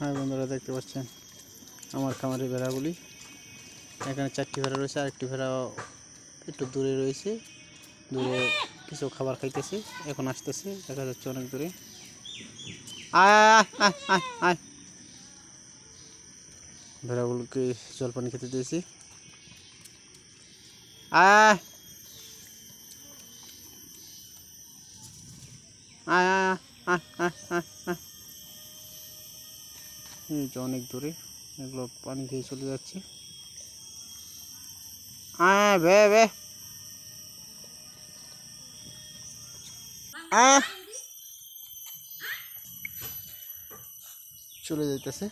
হ্যাঁ বন্ধুরা, দেখতে পাচ্ছেন আমার খামারের ভেড়াগুলি। এখানে 4টি ভেড়া রয়েছে, আরেকটি ভেড়া একটু দূরে রয়েছে, দূরে কিছু খাবার খাইতেছে, এখন আসতেছে, দেখা যাচ্ছে অনেক দূরে। আয় ভেড়াগুলোকে জলপানি খেতে দিয়েছি। আয় আয় আয় আয় আয় আয়। এই যে অনেক দূরে, এগুলো পানি খেয়ে চলে যাচ্ছে। আয় বে বে আয়, চলে যাইতেছে।